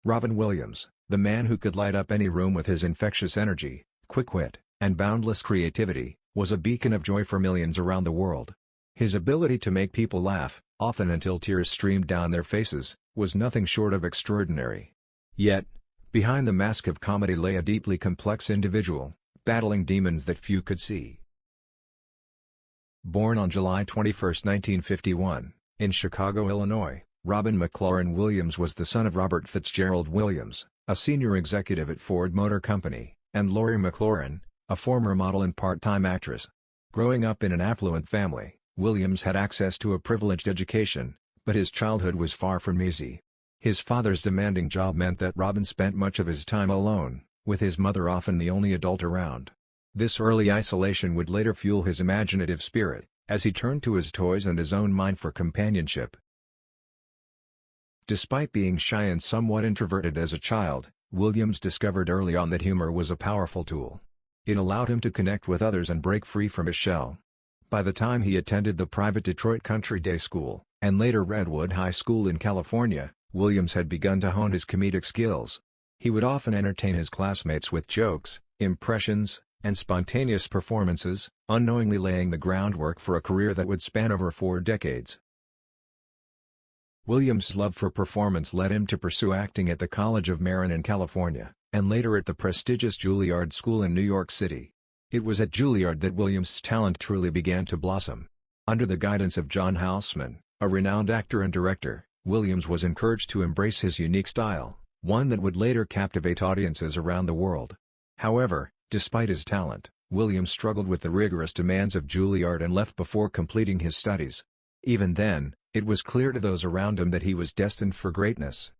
Robin Williams, the man who could light up any room with his infectious energy, quick wit, and boundless creativity, was a beacon of joy for millions around the world. His ability to make people laugh, often until tears streamed down their faces, was nothing short of extraordinary. Yet, behind the mask of comedy lay a deeply complex individual, battling demons that few could see. Born on July 21, 1951, in Chicago, Illinois, Robin McLaurin Williams was the son of Robert Fitzgerald Williams, a senior executive at Ford Motor Company, and Lori McLaurin, a former model and part-time actress. Growing up in an affluent family, Williams had access to a privileged education, but his childhood was far from easy. His father's demanding job meant that Robin spent much of his time alone, with his mother often the only adult around. This early isolation would later fuel his imaginative spirit, as he turned to his toys and his own mind for companionship. Despite being shy and somewhat introverted as a child, Williams discovered early on that humor was a powerful tool. It allowed him to connect with others and break free from his shell. By the time he attended the private Detroit Country Day School, and later Redwood High School in California, Williams had begun to hone his comedic skills. He would often entertain his classmates with jokes, impressions, and spontaneous performances, unknowingly laying the groundwork for a career that would span over 4 decades. Williams' love for performance led him to pursue acting at the College of Marin in California, and later at the prestigious Juilliard School in New York City. It was at Juilliard that Williams' talent truly began to blossom. Under the guidance of John Houseman, a renowned actor and director, Williams was encouraged to embrace his unique style, one that would later captivate audiences around the world. However, despite his talent, Williams struggled with the rigorous demands of Juilliard and left before completing his studies. Even then, it was clear to those around him that he was destined for greatness.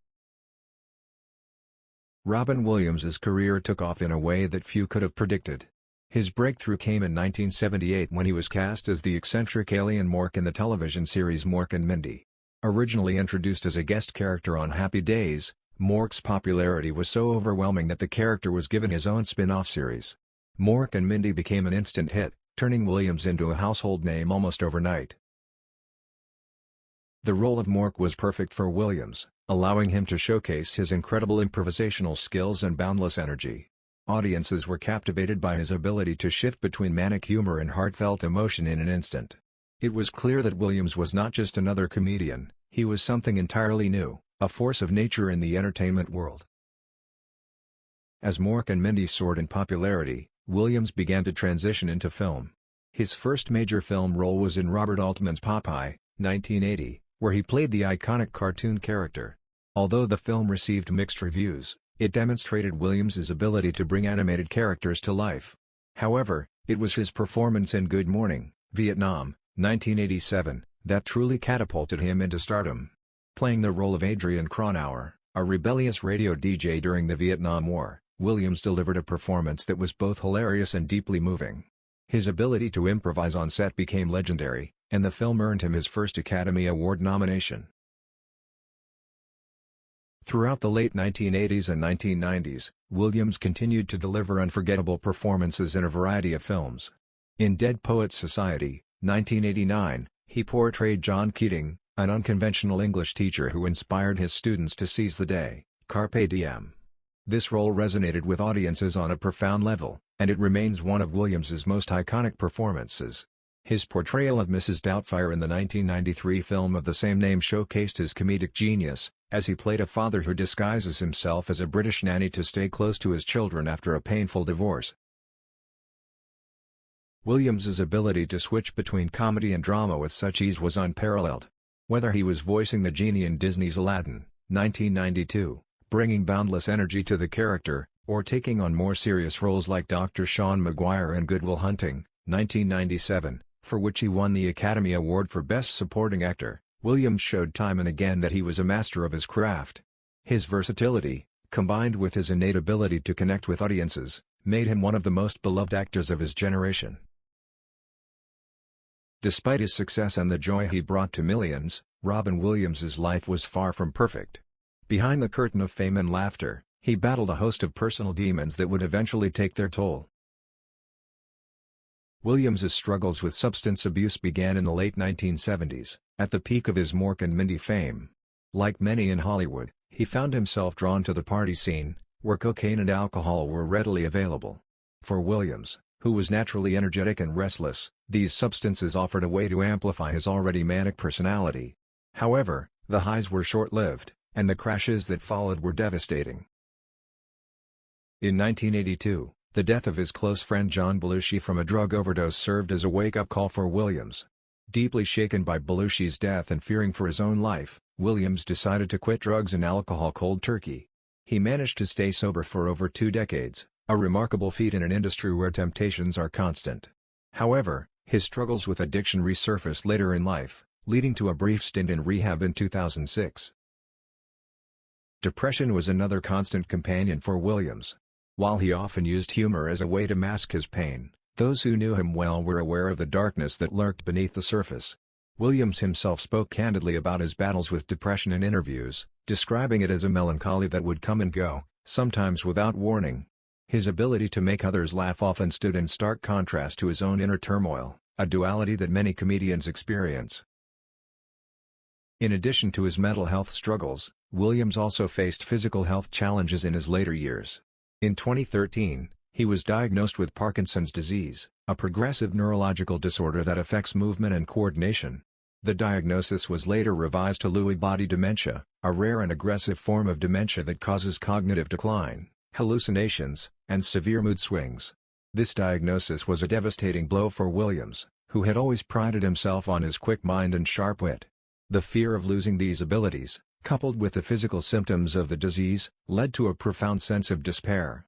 Robin Williams's career took off in a way that few could have predicted. His breakthrough came in 1978 when he was cast as the eccentric alien Mork in the television series Mork and Mindy. Originally introduced as a guest character on Happy Days, Mork's popularity was so overwhelming that the character was given his own spin-off series. Mork and Mindy became an instant hit, turning Williams into a household name almost overnight. The role of Mork was perfect for Williams, allowing him to showcase his incredible improvisational skills and boundless energy. Audiences were captivated by his ability to shift between manic humor and heartfelt emotion in an instant. It was clear that Williams was not just another comedian, he was something entirely new, a force of nature in the entertainment world. As Mork and Mindy soared in popularity, Williams began to transition into film. His first major film role was in Robert Altman's Popeye, 1980, where he played the iconic cartoon character. Although the film received mixed reviews, it demonstrated Williams's ability to bring animated characters to life. However, it was his performance in Good Morning, Vietnam, 1987, that truly catapulted him into stardom. Playing the role of Adrian Cronauer, a rebellious radio DJ during the Vietnam War, Williams delivered a performance that was both hilarious and deeply moving. His ability to improvise on set became legendary, and the film earned him his first Academy Award nomination. Throughout the late 1980s and 1990s, Williams continued to deliver unforgettable performances in a variety of films. In Dead Poets Society, 1989, he portrayed John Keating, an unconventional English teacher who inspired his students to seize the day, carpe diem. This role resonated with audiences on a profound level, and it remains one of Williams's most iconic performances. His portrayal of Mrs. Doubtfire in the 1993 film of the same name showcased his comedic genius, as he played a father who disguises himself as a British nanny to stay close to his children after a painful divorce. Williams's ability to switch between comedy and drama with such ease was unparalleled. Whether he was voicing the genie in Disney's Aladdin, 1992, bringing boundless energy to the character, or taking on more serious roles like Dr. Sean Maguire in Good Will Hunting, 1997, for which he won the Academy Award for Best Supporting Actor, Williams showed time and again that he was a master of his craft. His versatility, combined with his innate ability to connect with audiences, made him one of the most beloved actors of his generation. Despite his success and the joy he brought to millions, Robin Williams's life was far from perfect. Behind the curtain of fame and laughter, he battled a host of personal demons that would eventually take their toll. Williams's struggles with substance abuse began in the late 1970s, at the peak of his Mork and Mindy fame. Like many in Hollywood, He found himself drawn to the party scene, where cocaine and alcohol were readily available. For Williams, who was naturally energetic and restless, these substances offered a way to amplify his already manic personality. However, the highs were short-lived, and the crashes that followed were devastating. In 1982, the death of his close friend John Belushi from a drug overdose served as a wake-up call for Williams. Deeply shaken by Belushi's death and fearing for his own life, Williams decided to quit drugs and alcohol cold turkey. He managed to stay sober for over 2 decades, a remarkable feat in an industry where temptations are constant. However, his struggles with addiction resurfaced later in life, leading to a brief stint in rehab in 2006. Depression was another constant companion for Williams. While he often used humor as a way to mask his pain, those who knew him well were aware of the darkness that lurked beneath the surface. Williams himself spoke candidly about his battles with depression in interviews, describing it as a melancholy that would come and go, sometimes without warning. His ability to make others laugh often stood in stark contrast to his own inner turmoil, a duality that many comedians experience. In addition to his mental health struggles, Williams also faced physical health challenges in his later years. In 2013, he was diagnosed with Parkinson's disease, a progressive neurological disorder that affects movement and coordination. The diagnosis was later revised to Lewy body dementia, a rare and aggressive form of dementia that causes cognitive decline, hallucinations, and severe mood swings. This diagnosis was a devastating blow for Williams, who had always prided himself on his quick mind and sharp wit. The fear of losing these abilities, coupled with the physical symptoms of the disease, led to a profound sense of despair.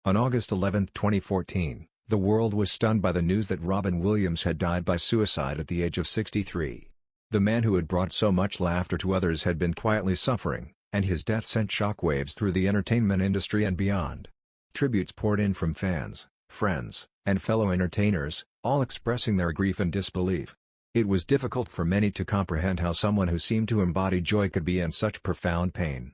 On August 11, 2014, the world was stunned by the news that Robin Williams had died by suicide at the age of 63. The man who had brought so much laughter to others had been quietly suffering, and his death sent shockwaves through the entertainment industry and beyond. Tributes poured in from fans, friends, and fellow entertainers, all expressing their grief and disbelief. It was difficult for many to comprehend how someone who seemed to embody joy could be in such profound pain.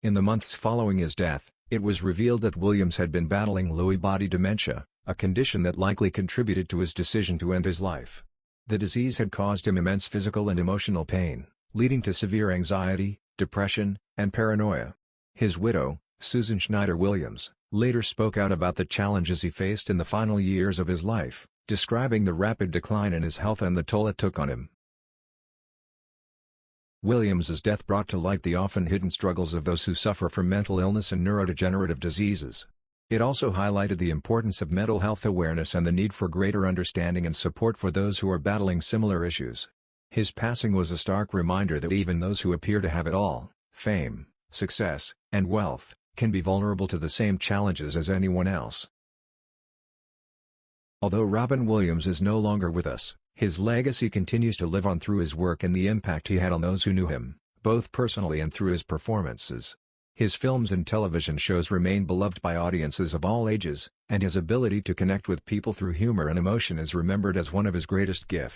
In the months following his death, it was revealed that Williams had been battling Lewy body dementia, a condition that likely contributed to his decision to end his life. The disease had caused him immense physical and emotional pain, leading to severe anxiety, depression, and paranoia. His widow, Susan Schneider Williams, later spoke out about the challenges he faced in the final years of his life, describing the rapid decline in his health and the toll it took on him. Williams's death brought to light the often hidden struggles of those who suffer from mental illness and neurodegenerative diseases. It also highlighted the importance of mental health awareness and the need for greater understanding and support for those who are battling similar issues. His passing was a stark reminder that even those who appear to have it all, fame, success, and wealth, can be vulnerable to the same challenges as anyone else. Although Robin Williams is no longer with us, his legacy continues to live on through his work and the impact he had on those who knew him, both personally and through his performances. His films and television shows remain beloved by audiences of all ages, and his ability to connect with people through humor and emotion is remembered as one of his greatest gifts.